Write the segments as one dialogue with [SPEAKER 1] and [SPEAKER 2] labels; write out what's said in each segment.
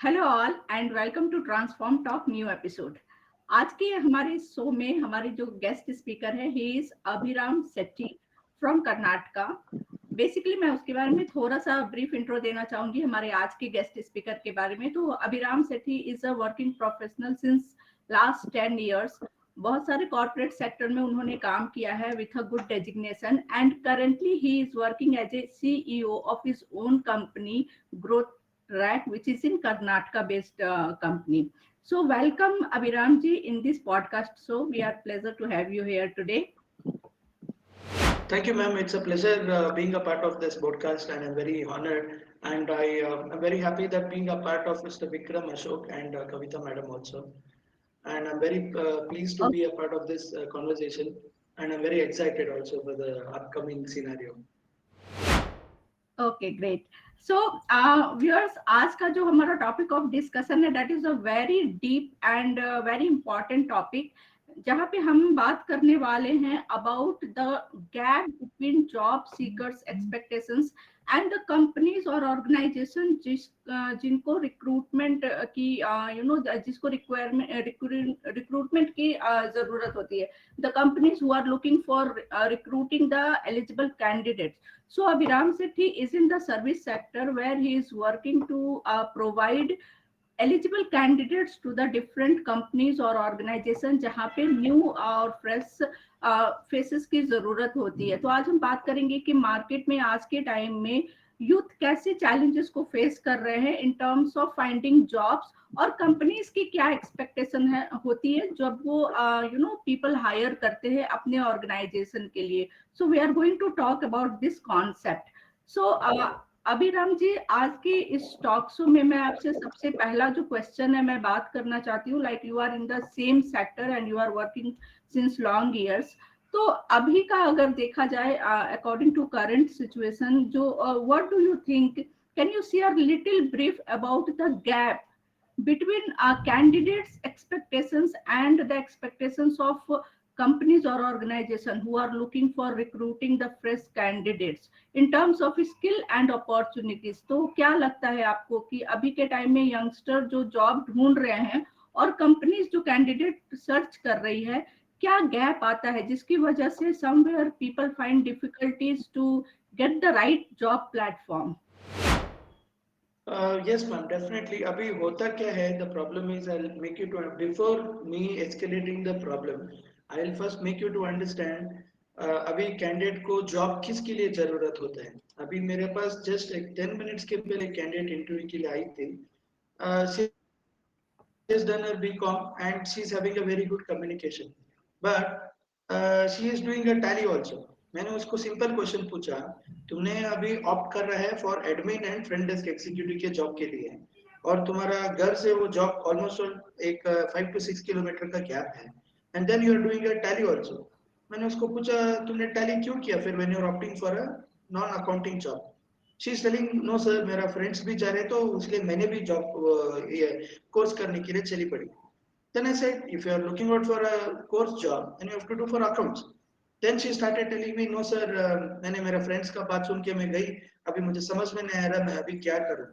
[SPEAKER 1] Hello all and welcome to Transform Talk new episode. आज के हमारे शो में हमारे जो गेस्ट स्पीकर है he is Abhiram Setty from Karnataka. Basically मैं उसके बारे में थोड़ा सा ब्रीफ इंट्रो देना चाहूंगी हमारे आज के गेस्ट स्पीकर के बारे में। तो Abhiram Setty is a working professional since last 10 years। बहुत सारे कॉर्पोरेट सेक्टर में उन्होंने काम किया है with a good designation and currently he is working as a CEO of his own company growth Track, which is in Karnataka based company. So welcome Abhiram ji in this podcast. So we are pleasure to have you here today.
[SPEAKER 2] Thank you, ma'am. It's a pleasure being a part of this podcast, and I'm very honored. And I'm very happy that being a part of Mr. Vikram Ashok and Kavita madam also. And I'm very pleased to be a part of this conversation. And I'm very excited also for the upcoming scenario.
[SPEAKER 1] Okay, great. So viewers, आज का जो हमारा topic of discussion है that is a very deep and very important topic, जहाँ पे हम बात करने वाले हैं about the gap between job seekers expectations and the companies और ऑर्गेनाइजेशन जिनको रिक्रूटमेंट की जिसको रिक्वायरमेंट रिक्रूटमेंट की जरूरत होती है, the companies who are looking for recruiting the eligible candidates. So Abhiram Sethi is in the service sector where he is working to provide eligible candidates to the different companies और organization जहाँ पे new और fresh faces की जरूरत होती है. तो आज हम बात करेंगे कि मार्केट में आज के टाइम में यूथ कैसे चैलेंजेस को फेस कर रहे हैं इन टर्म्स ऑफ फाइंडिंग जॉब्स, और कंपनीज की क्या एक्सपेक्टेशन है होती है जब वो पीपल हायर करते हैं अपने ऑर्गेनाइजेशन के लिए. So we are going to talk about this concept. So Abhiram ji, आज के इस टॉक शो में मैं आपसे सबसे पहला जो क्वेश्चन है मैं बात करना चाहती हूँ, like you are in the same sector and you are working since long years. तो अभी का अगर देखा जाए अकॉर्डिंग टू करंट सिचुएशन, जो what do you think, can you share little brief about the gap between candidates expectations and the expectations of companies or organization who are looking for recruiting the fresh candidates in terms of skill and opportunities. तो क्या लगता है आपको कि अभी के time में youngster जो जॉब ढूंढ रहे हैं और कंपनीज जो कैंडिडेट सर्च कर रही है, क्या गैप आता है जिसकी वजह से somewhere people find difficulties to get the right job platform?
[SPEAKER 2] Yes, ma'am, definitely. Abhi hota kya hai? The problem is I'll make you to before me escalating the problem. I'll first make you to understand. अभी candidate को job किसके लिए जरूरत होता है. अभी मेरे पास just एक 10 मिनट्स के पहले कैंडिडेट इंटरव्यू के लिए आई थी. She has done her BCom and she is having a very good communication. But she is doing a tally also. मैंने उसको सिंपल क्वेश्चन पूछा, तुमने अभी ऑप्ट कर रहा है for admin and front desk executive के जॉब के लिए, और तुम्हारा घर से वो जॉब ऑलमोस्ट एक 5 to 6 किलोमीटर का गैप है, and then you are doing a tally also. मैंने उसको पूछा तुमने टैली क्यों किया फिर when you are opting for a non accounting job. She is telling no sir, मेरा फ्रेंड्स भी जा रहे तो इसलिए मैंने भी जॉब ये कोर्स करने के लिए चली पड़ी. Then I said, if you are looking out for a course job, then you have to do for accounts. Then she started telling me, no sir, मैंने मेरे फ्रेंड्स का बात सुन के मैं गई, अभी मुझे समझ में नहीं आ रहा मैं अभी क्या करूं.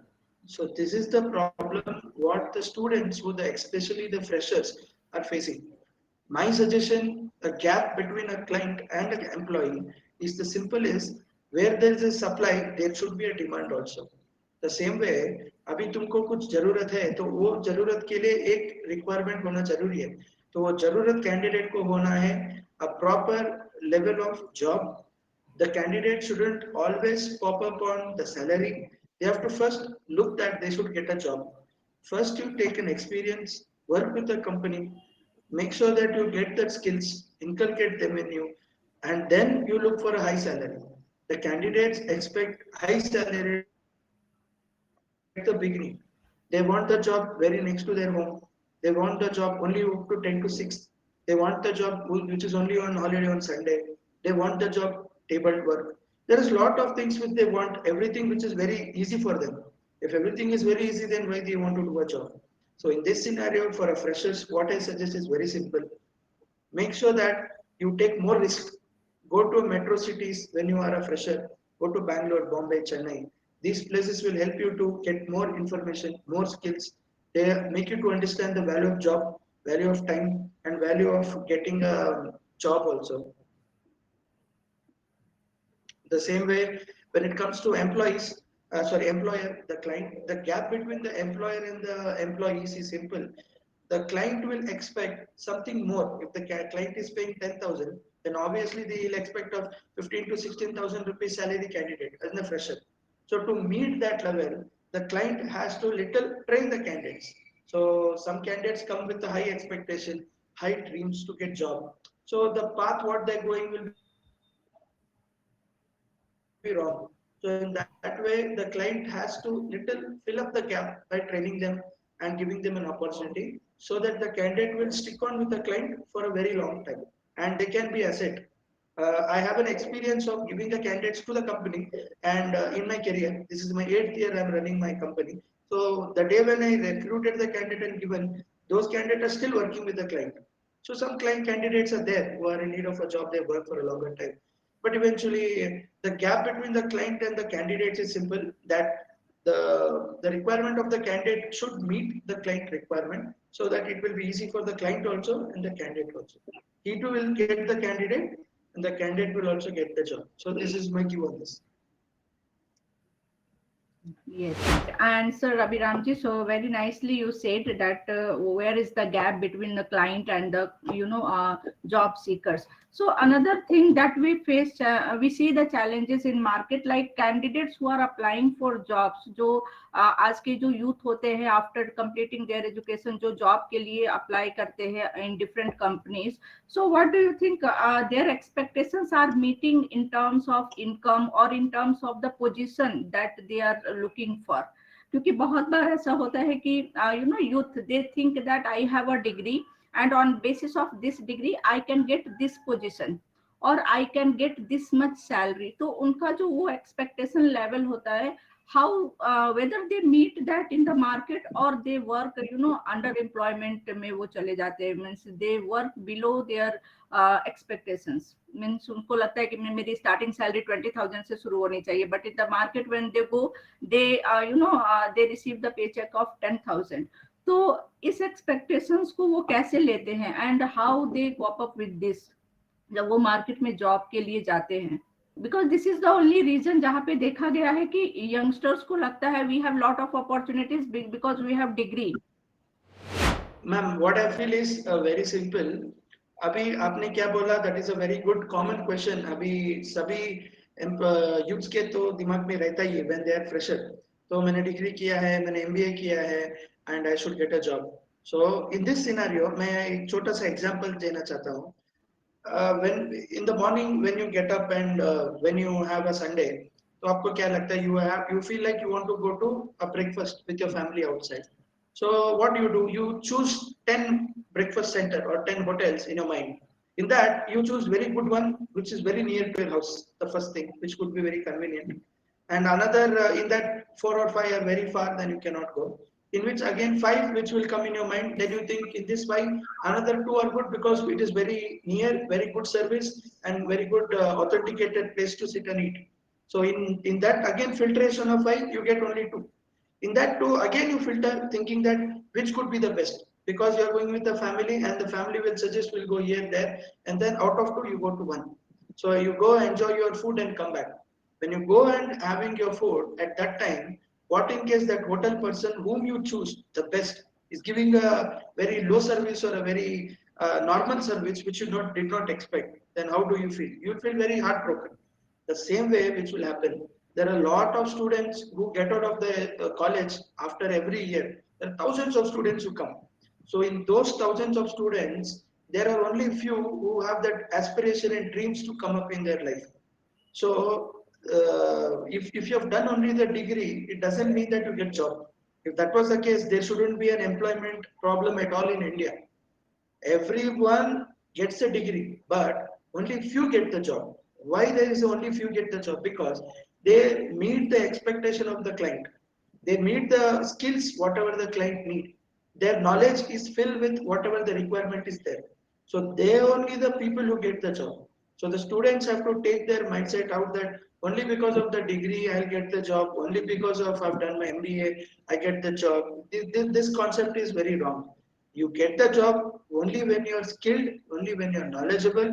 [SPEAKER 2] So this is the problem what the students, who the especially the freshers are facing. My suggestion, a gap between a client and an employee is the simple is where there is a supply, there should be a demand also. The same way, अभी तुमको कुछ जरूरत है तो वो जरूरत के लिए एक रिक्वायरमेंट होना जरूरी है. तो वो जरूरत कैंडिडेट को होना है a proper level of job. The candidate shouldn't always pop up on the salary. They have to first look that they should get a job. First, you take an experience, work with a company, make sure that you get the skills, inculcate them in you, and then you look for a high salary. The candidates expect high salary at the beginning. They want the job very next to their home. They want the job only up to 10 to 6. They want the job which is only on holiday on Sunday. They want the job tabled work. There is a lot of things which they want, everything which is very easy for them. If everything is very easy, then why do you want to do a job? So in this scenario, for a freshers, what I suggest is very simple. Make sure that you take more risk. Go to metro cities when you are a fresher. Go to Bangalore, Bombay, Chennai. These places will help you to get more information, more skills. They make you to understand the value of job, value of time, and value of getting a job also. The same way, when it comes to employees, employer, the client, the gap between the employer and the employees is simple. The client will expect something more. If the client is paying 10,000, then obviously they will expect of 15 to 16,000 rupees salary candidate as a fresher. So to meet that level, the client has to little train the candidates. So some candidates come with a high expectation, high dreams to get job. So the path what they're going will be wrong. So in that way, the client has to little fill up the gap by training them and giving them an opportunity so that the candidate will stick on with the client for a very long time and they can be asset. I have an experience of giving the candidates to the company and in my career, this is my 8th year I'm running my company. So the day when I recruited the candidate and given, those candidates are still working with the client. So some client candidates are there who are in need of a job, they work for a longer time. But eventually, the gap between the client and the candidates is simple that the requirement of the candidate should meet the client requirement so that it will be easy for the client also and the candidate also. He too will get the candidate and the candidate will also get the job. So this is my view on this.
[SPEAKER 1] Yes, and Sir Abhiramji, so very nicely you said that where is the gap between the client and the job seekers. So another thing that we face, we see the challenges in market like candidates who are applying for jobs. जो आज के जो youth होते हैं after completing their education जो job के लिए apply करते हैं in different companies. So what do you think their expectations are meeting in terms of income or in terms of the position that they are looking for? क्योंकि बहुत बार ऐसा होता है कि youth they think that I have a degree and on basis of this degree I can get this position or I can get this much salary. तो उनका जो वो expectation level होता है, how whether they meet that in the market or they work underemployment में वो चले जाते हैं, means they work below their expectations. Means उनको लगता है कि मेरी स्टार्टिंग सैलरी 20,000 से शुरू होनी चाहिए, but in the market when they go they they receive the pay check of 10,000. तो इस एक्सपेक्टेशंस को वो कैसे लेते हैं and how they cope up with this जब वो मार्केट में जॉब के लिए जाते हैं? Because this is the only reason जहाँ पे देखा गया है कि यंगस्टर्स को लगता है we have lot of opportunities because we have degree.
[SPEAKER 2] Ma'am, what I feel is very simple. अभी आपने क्या बोला that is a very good common question. अभी सभी यूथ्स के तो दिमाग में रहता ही है व्हेन दे आर फ्रेशर. तो मैंने डिग्री किया है, मैंने एमबीए किया है and I should get a job. So in this scenario मैं एक छोटा सा एग्जांपल देना चाहता हूँ. When in the morning when you get up and when you have a Sunday, तो आपको क्या लगता है? You feel like you want to go to a breakfast with your family outside. So what do? You choose 10 breakfast center or 10 hotels in your mind. In that, you choose very good one, which is very near to your house. The first thing, which could be very convenient, and another in that 4 or 5 are very far, then you cannot go. In which again 5 which will come in your mind, then you think in this 5 another 2 are good because it is very near, very good service and very good authenticated place to sit and eat. So in that again filtration of 5 you get only 2. In that 2 again you filter thinking that which could be the best because you are going with the family and the family will suggest will go here there and then out of 2 you go to 1. So you go enjoy your food and come back. When you go and having your food at that time, what in case that hotel person whom you choose the best is giving a very low service or a very normal service which you did not expect, then how do you feel? You will feel very heartbroken. The same way which will happen. There are a lot of students who get out of the college after every year. There are thousands of students who come. So in those thousands of students, there are only few who have that aspiration and dreams to come up in their life. So if you have done only the degree, it doesn't mean that you get job. If that was the case, there shouldn't be an employment problem at all in India. Everyone gets a degree, but only few get the job. Why there is only few get the job? Because they meet the expectation of the client. They meet the skills whatever the client need. Their knowledge is filled with whatever the requirement is there. So they only the people who get the job. So the students have to take their mindset out that only because of the degree I'll get the job, only because of I've done my MBA, I get the job. This concept is very wrong. You get the job only when you're skilled, only when you're knowledgeable,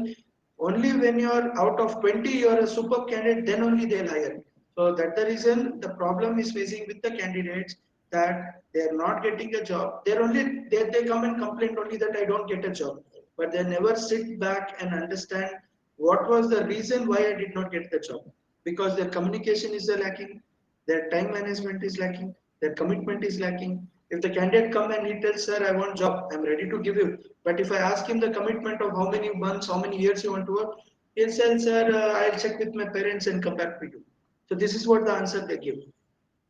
[SPEAKER 2] only when you're out of 20, you're a superb candidate, then only they'll hire. So that's the reason the problem is facing with the candidates that they're not getting a job. They come and complain only that I don't get a job. But they never sit back and understand what was the reason why I did not get the job. Because their communication is lacking, their time management is lacking, their commitment is lacking. If the candidate come and he tells, sir, I want job, I'm ready to give you. But if I ask him the commitment of how many months, how many years you want to work, he'll say, sir, I'll check with my parents and come back to you. So this is what the answer they give.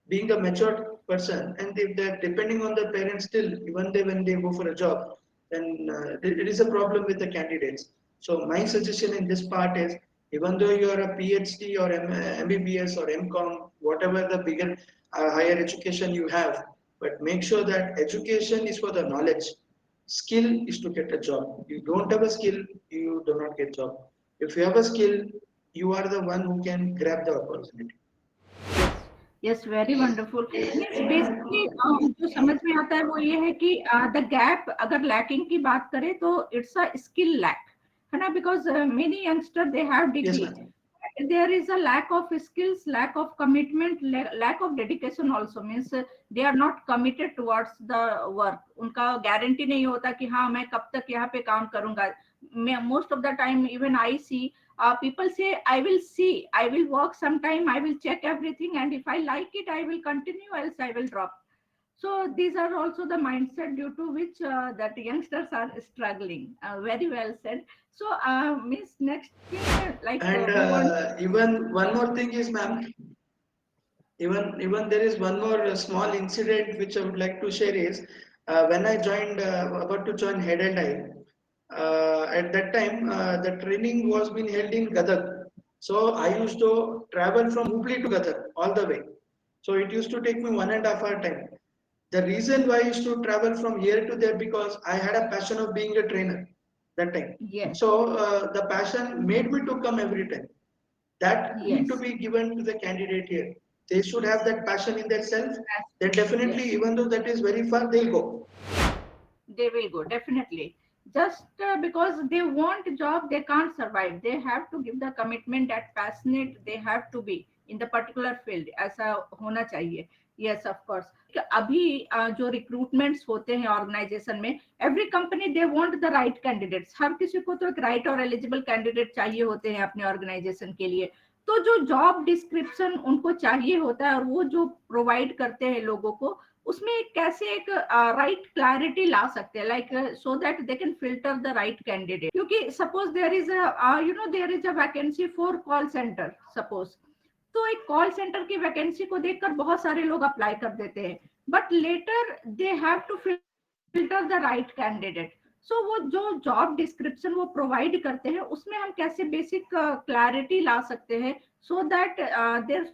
[SPEAKER 2] Being a mature person, and if they're depending on their parents still, even they when they go for a job, then it is a problem with the candidates. So my suggestion in this part is, even though you are a PhD or MBBS or MCom, whatever the bigger higher education you have, but make sure that education is for the knowledge. Skill is to get a job. You don't have a skill, you do not get job. If you have a skill, you are the one who can grab the opportunity.
[SPEAKER 1] Yes yes very wonderful means basically जो समझ में आता है वो ये है कि the gap अगर लैकिंग की बात करें तो इट्स अ स्किल लैक है ना because many youngster they have
[SPEAKER 2] Yes,
[SPEAKER 1] degree
[SPEAKER 2] ma'am.
[SPEAKER 1] there is a lack of skills, lack of commitment, lack of dedication also means they are not committed towards the work. उनका guarantee नहीं होता कि हाँ मैं कब तक यहाँ पे काम करूंगा. Most of the time even I see people say I will see, I will work sometime, I will check everything, and if I like it I will continue, else I will drop. So these are also the mindset due to which that youngsters are struggling. Very well said. So Miss, next thing like
[SPEAKER 2] And
[SPEAKER 1] we want.
[SPEAKER 2] even one more thing is, ma'am, even there is one more small incident which I would like to share is when I joined about to join Head and I. At that time, the training was being held in Gadag. So I used to travel from Hubli to Gadag all the way. So it used to take me 1.5 hour time. The reason why I used to travel from here to there because I had a passion of being a trainer that time.
[SPEAKER 1] Yes,
[SPEAKER 2] So the passion made me to come every time. That need to
[SPEAKER 1] yes,
[SPEAKER 2] be given to the candidate here. They should have that passion in themselves.
[SPEAKER 1] yes,
[SPEAKER 2] Then definitely,
[SPEAKER 1] yes.
[SPEAKER 2] even though that is very far, they'll go.
[SPEAKER 1] They will go definitely. Just because they want a job, they can't survive. They have to give the commitment that passionate they have to be in the particular field. ऐसा होना चाहिए. Yes, of course. अभी जो recruitments होते हैं organisation में, every company they want the right candidates. हर किसी को तो एक राइट और एलिजिबल कैंडिडेट चाहिए होते हैं अपने ऑर्गेनाइजेशन के लिए. तो जो जॉब डिस्क्रिप्शन उनको चाहिए होता है और वो जो प्रोवाइड करते हैं लोगों को, उसमें एक कैसे एक राइट क्लैरिटी ला सकते हैं, like so that they can filter the right candidate. क्योंकि suppose there is there is a vacancy for call centre suppose, तो एक कॉल सेंटर की वैकेंसी को देखकर बहुत सारे लोग अप्लाई कर देते हैं, but later they have to filter the right candidate. So वो जो जॉब डिस्क्रिप्शन वो प्रोवाइड करते हैं उसमें हम कैसे बेसिक क्लैरिटी ला सकते हैं so that there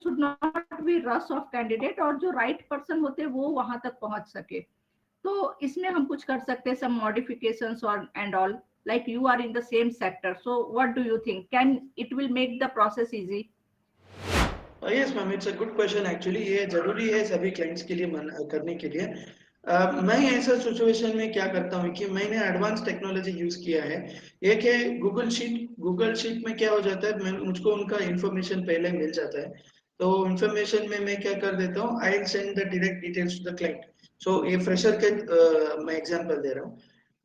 [SPEAKER 1] should not be rush of candidate और जो राइट पर्सन होते हैं वो वहां तक पहुंच सके. तो इसमें हम कुछ कर सकते हैं, सम मॉडिफिकेशंस और and all, like you are in the same sector, so what do you think, can it will make the process easy?
[SPEAKER 2] Yes ma'am, it's a good question actually. ये जरूरी है सभी क्लाइंट्स के लिए करने के लिए. मैं ऐसा सिचुएशन में क्या करता हूँ कि मैंने एडवांस टेक्नोलॉजी यूज किया है. एक है गूगल शीट. गूगल शीट में क्या हो जाता है, मुझको उनका इंफॉर्मेशन पहले मिल जाता है. तो इंफॉर्मेशन में मैं क्या कर देता हूँ, I send the direct details to the client. So ये फ्रेशर के मैं एग्जांपल दे रहा हूँ.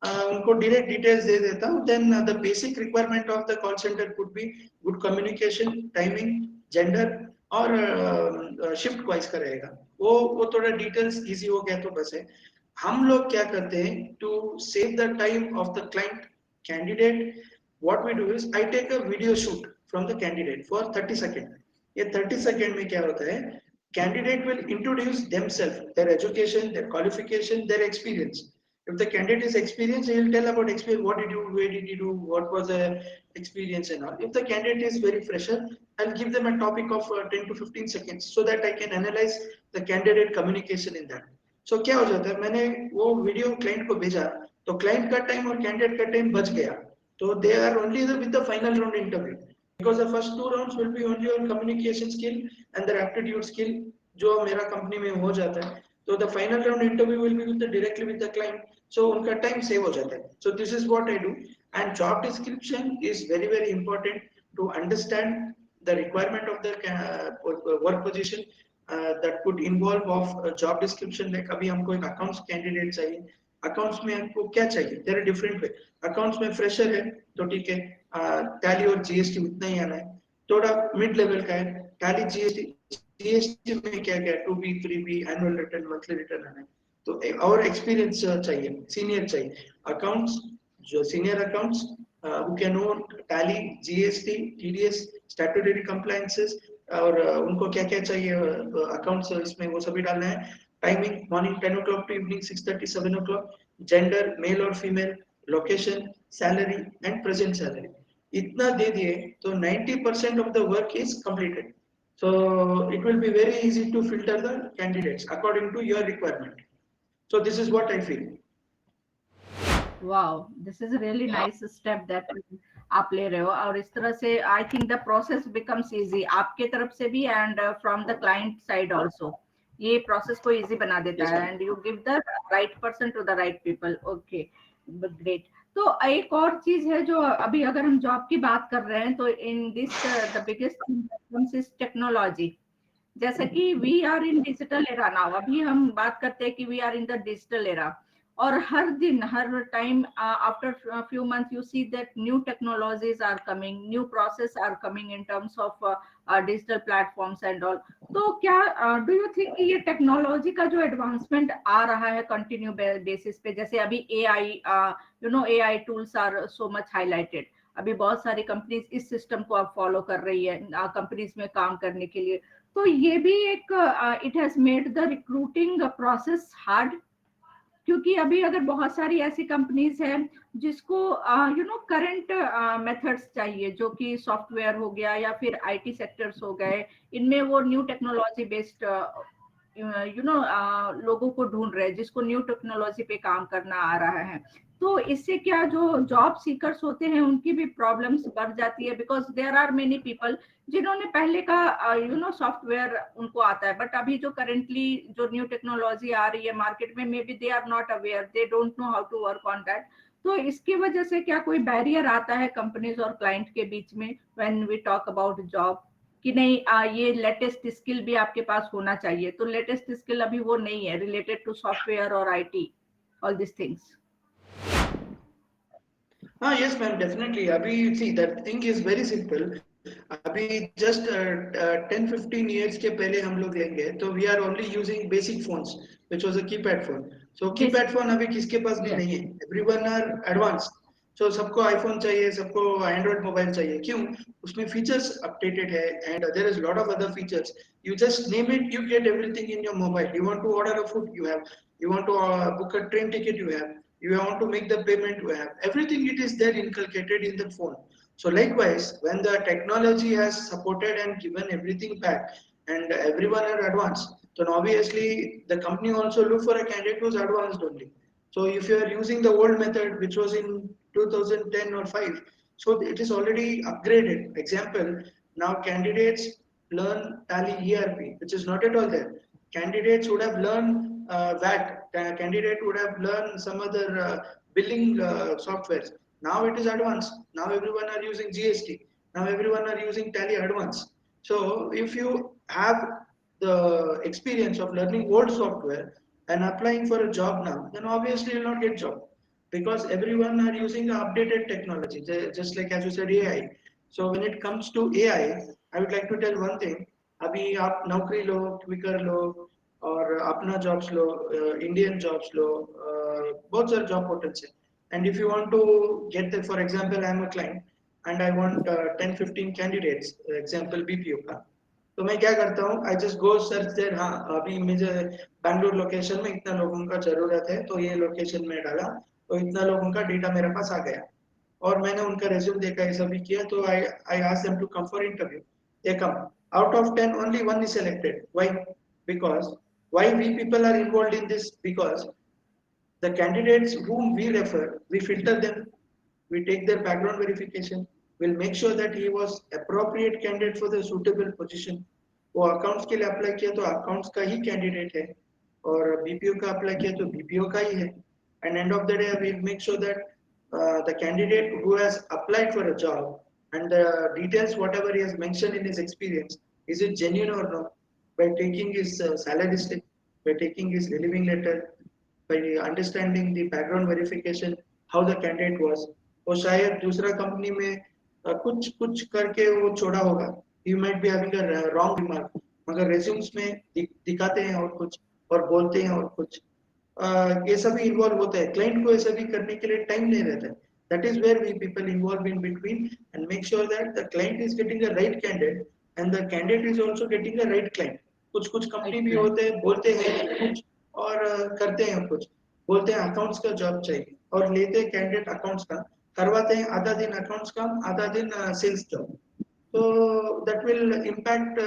[SPEAKER 2] उनको डायरेक्ट डिटेल्स दे देता हूँ. Then the basic requirement of the call centre could be good communication, timing, gender और शिफ्ट वाइज का रहेगा. वो थोड़ा डिटेल्स इजी हो गया तो बस है. हम लोग क्या करते हैं to save the time of the client candidate, what we do is I take a video shoot from the candidate for 30 second. ये 30 सेकेंड में क्या होता है, candidate will introduce themselves, their education, their qualification, their experience. If the candidate is experienced, he will tell about experience, what did you, where did you do, what was the experience and all. If the candidate is very fresher, I'll give them a topic of 10 to 15 seconds so that I can analyze the candidate communication in that. So क्या हो जाता है, मैंने वो video client को भेजा तो client का टाइम और कैंडिडेट का टाइम बच गया. So they are only with the final round interview because the first two rounds will be only on communication skill and their aptitude skill जो मेरा कंपनी में हो जाता है तो the final round interview will be with directly with the client so उनका time save हो जाता है so this is what I do and job description is very important to understand the requirement of the work position that could involve of job description like अभी हमको एक accounts candidate चाहिए accounts में आपको क्या चाहिए there are different way accounts में fresher है तो ठीक है टैली और जीएसटी उतना ही आना है थोड़ा मिड लेवल का है टैली जीएसटी में क्या क्या two B three B annual return monthly return आना है तो और एक्सपीरियंस चाहिए सीनियर चाहिए अकाउंट्स जो senior accounts who can own tally GST TDS statutory compliances और उनको क्या क्या चाहिए अकाउंट्स इसमें वो सभी डालना है timing morning 10 o'clock to evening 6:30 7 o'clock gender male और female location salary and present salary इतना दे दिए तो 90% of the work is completed so it will be very easy to filter the candidates according to your requirement so this is what I feel
[SPEAKER 1] wow, this is really nice step that आप ले रहे हो और इस तरह से I think the process becomes easy आपके तरफ से भी and from the client side also ये प्रोसेस को इजी बना देता
[SPEAKER 2] yes
[SPEAKER 1] है
[SPEAKER 2] ma'am
[SPEAKER 1] and you give the right person to the right people okay great तो एक और चीज है जो अभी अगर हम जॉब की बात कर रहे हैं तो in this the biggest is technology जैसे कि we are in digital era now अभी हम बात करते हैं कि we are in the digital era और हर दिन हर time after few month you see that new technologies are coming new process are coming in terms of digital platforms and all तो क्या डू यू थिंक ये technology का जो advancement आ रहा है कंटिन्यू बेसिस पे जैसे अभी AI you know AI tools are so much highlighted अभी बहुत सारी कंपनीज इस सिस्टम को अब फॉलो कर रही है कंपनीज में काम करने के लिए तो ये भी एक it has made the recruiting process hard क्योंकि अभी अगर बहुत सारी ऐसी कंपनीज हैं जिसको यू नो करंट मेथड्स चाहिए जो कि सॉफ्टवेयर हो गया या फिर आईटी सेक्टर्स हो गए इनमें वो new technology based you know लोगों को ढूंढ रहे हैं जिसको न्यू टेक्नोलॉजी पे काम करना आ रहा है तो इससे क्या जो जॉब सीकर्स होते हैं उनकी भी प्रॉब्लम्स बढ़ जाती है because there are many people जिन्होंने पहले का यू नो सॉफ्टवेयर उनको आता है बट अभी जो करेंटली जो न्यू टेक्नोलॉजी आ रही है मार्केट में may be they are not aware they don't know how to work on that तो इसकी वजह से क्या कोई बैरियर आता है कंपनीज और क्लाइंट के बीच में when we talk about job कि नहीं ये लेटेस्ट स्किल भी आपके पास होना चाहिए तो लेटेस्ट स्किल अभी वो नहीं है रिलेटेड टू सॉफ्टवेयर और आईटी ऑल दिस थिंग्स
[SPEAKER 2] हाँ yes ma'am definitely अभी see that thing is very simple अभी just 10-15 years के पहले हम लोग लेंगे तो we are only using basic phones which was a keypad phone so
[SPEAKER 1] basic
[SPEAKER 2] keypad phone अभी किसके पास भी
[SPEAKER 1] यस
[SPEAKER 2] नहीं है everyone are advanced so सबको iPhone चाहिए सबको Android मोबाइल चाहिए क्यों उसमें features updated है and there is lot of other features you just name it you get everything in your mobile you want to order a food you have you want to book a train ticket you have you want to make the payment you have everything it is there inculcated in the phone so likewise, when the technology has supported and given everything back and everyone are advanced, then obviously the company also look for a candidate who's advanced only. So if you are using the old method which was in 2010 or 5, so it is already upgraded. Example, now candidates learn Tally ERP, which is not at all there. Candidates would have learned VAT. Candidate would have learned some other billing softwares. Now it is advanced. Now everyone are using GST. Now everyone are using Tally Advanced. So if you have the experience of learning old software and applying for a job now, then obviously you will not get job because everyone are using the updated technology, just like as you said AI. So when it comes to AI, I would like to tell one thing. अभी आप नौकरी लो, quicker लो और अपना jobs लो, Indian jobs लो, बहुत सारे job portals हैं. And if you want to get the, for example, I am a client and I want 10-15 candidates, example BPO का, तो मैं क्या करता हूँ I just go search there हाँ अभी मुझे बैंगलोर लोकेशन में इतना लोगों का जरूरत है तो ये लोकेशन में डाला तो इतना लोगों का डेटा मेरे पास आ गया और मैंने उनका रेज्यूम देखा ये सभी किया तो I ask them to come for interview they come out of 10 only one is selected why because why we people are involved in this because the candidates whom we refer we filter them We take their background verification. We'll make sure that he was appropriate candidate for the suitable position. वो accounts के लिए apply किया तो accounts का ही candidate है और BPO का apply किया तो बीपीओ का ही है and end of the day we make sure that the candidate who has applied for a job and the details whatever he has mentioned in his experience is it genuine or not by taking his salary slip by taking his relieving letter by understanding the background verification how the candidate was और शायद दूसरा company में कुछ कुछ करके वो छोड़ा होगा you might be having a wrong remark मगर resumes में दिखाते हैं और कुछ और बोलते हैं और कुछ ये सभी इन्वॉल्व होता है क्लाइंट को ये सभी करने के लिए टाइम नहीं रहता है that is where we people involve in between and make sure that the client is getting a right candidate and the candidate is also getting a right client कुछ कुछ कंपनी भी होते हैं बोलते हैं कुछ और करते हैं कुछ बोलते हैं अकाउंट्स का जॉब चाहिए और लेते हैं कैंडिडेट अकाउंट्स का करवाते हैं आधा दिन अकाउंट्स का आधा दिन sales job so that will impact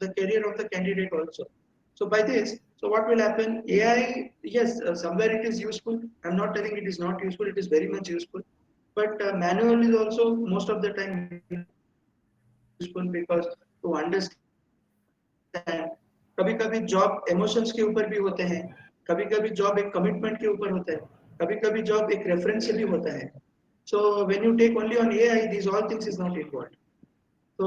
[SPEAKER 2] the career of the candidate also so by this so what will happen ai yes somewhere it is useful I'm not telling it is not useful it is very much useful but manual is also most of the time useful because to understand कभी कभी job emotions के ऊपर भी होते हैं कभी कभी job एक कमिटमेंट के ऊपर होता है कभी कभी जॉब एक रेफरेंस से भी होता है so when you take only on ai these all things is not important so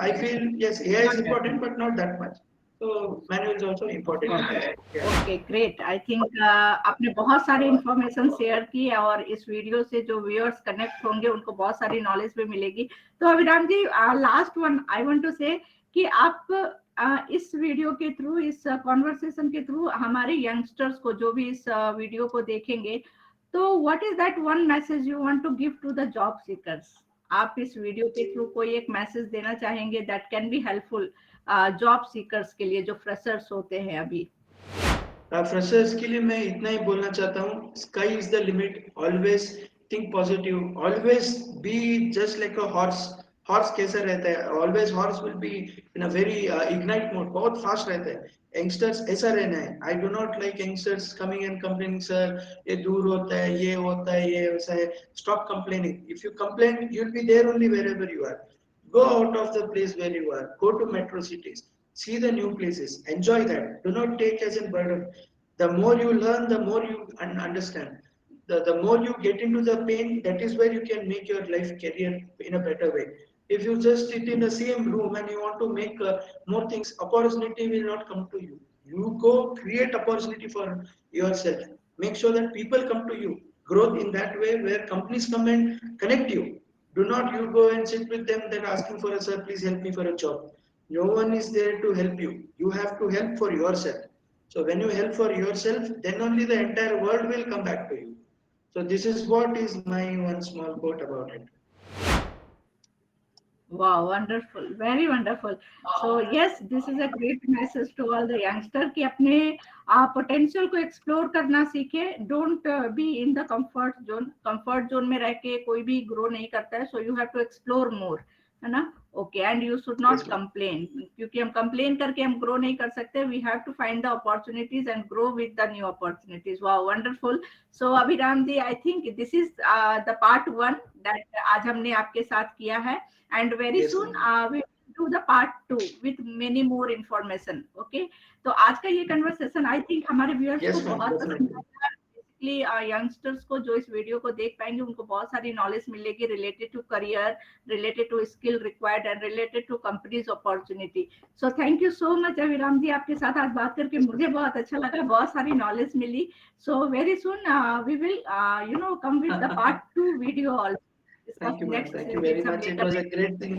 [SPEAKER 2] I feel yes ai is important but not that much so manual is also important
[SPEAKER 1] okay great I think आपने बहुत सारी information share की है और इस video से जो viewers connect होंगे उनको बहुत सारी नॉलेज भी मिलेगी तो Abhiram ji last one I want to say कि आप इस वीडियो के थ्रू इस कॉन्वर्सेशन के थ्रू हमारे यंगस्टर्स को जो भी इस वीडियो को देखेंगे तो what is that one message you want to give to the job seekers आप इस वीडियो के थ्रू कोई एक मैसेज देना चाहेंगे that can be helpful job seekers के लिए जो फ्रेशर्स होते हैं अभी
[SPEAKER 2] फ्रेशर्स के लिए मैं इतना ही बोलना चाहता हूँ sky is the limit always think positive always be just like a horse horse कैसा रहता है always horse will be in a very ignite mode बहुत फास्ट रहता है यंगस्टर्स ऐसा रहना है I do not like youngsters coming and complaining sir ये दूर होता है ये वैसा है stop complaining if you complain you will be there only wherever you are go out of the place where you are go to metro cities see the new places enjoy that do not take as a burden the more you learn the more you understand the more you get into the pain that is where you can make your life career in a better way if you just sit in the same room and you want to make more things opportunity will not come to you you go create opportunity for yourself make sure that people come to you growth in that way where companies come and connect you do not you go and sit with them that asking for a sir please help me for a job no one is there to help you you have to help for yourself so when you help for yourself then only the entire world will come back to you so this is what is my one small quote about it
[SPEAKER 1] Wow, wonderful, very wonderful. So yes, this is a great message to all the youngster कि अपने potential को explore करना सीखे. Don't be in the comfort zone. Comfort zone में रह के कोई भी grow नहीं करता है. So you have to explore more, है ना? Okay, and you should not
[SPEAKER 2] yes,
[SPEAKER 1] complain क्योंकि हम complain करके हम grow नहीं कर सकते. We have to find the opportunities and grow with the new opportunities. Wow, wonderful. So Abhiram ji, I think this is the part 1 that आज हमने आपके साथ किया है. And very
[SPEAKER 2] yes,
[SPEAKER 1] soon we will do the part 2 with many more information. Okay, तो आज का ये conversation I think हमारे viewers
[SPEAKER 2] yes,
[SPEAKER 1] को बहुत पसंद
[SPEAKER 2] definitely.
[SPEAKER 1] आएगा. Basically youngsters को जो इस वीडियो को देख पाएंगे उनको बहुत सारी नॉलेज मिलेगी related to career, related to skill required and related to companies opportunity. So thank you so much अभिराम जी, आपके साथ आज बात करके मुझे बहुत अच्छा लगा, बहुत सारी knowledge milli. So very soon we will come with the part 2 video also.
[SPEAKER 2] Thank you, ma'am.
[SPEAKER 1] Next
[SPEAKER 2] Thank you
[SPEAKER 1] with
[SPEAKER 2] very
[SPEAKER 1] some
[SPEAKER 2] much. It
[SPEAKER 1] data.
[SPEAKER 2] was a great thing.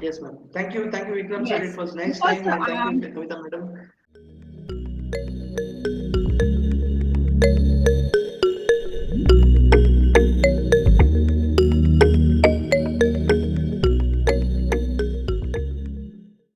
[SPEAKER 2] Yes, ma'am. Thank you, Vikram sir.
[SPEAKER 1] Yes,
[SPEAKER 2] It was nice
[SPEAKER 1] because
[SPEAKER 2] time, and thank you, Kavita madam.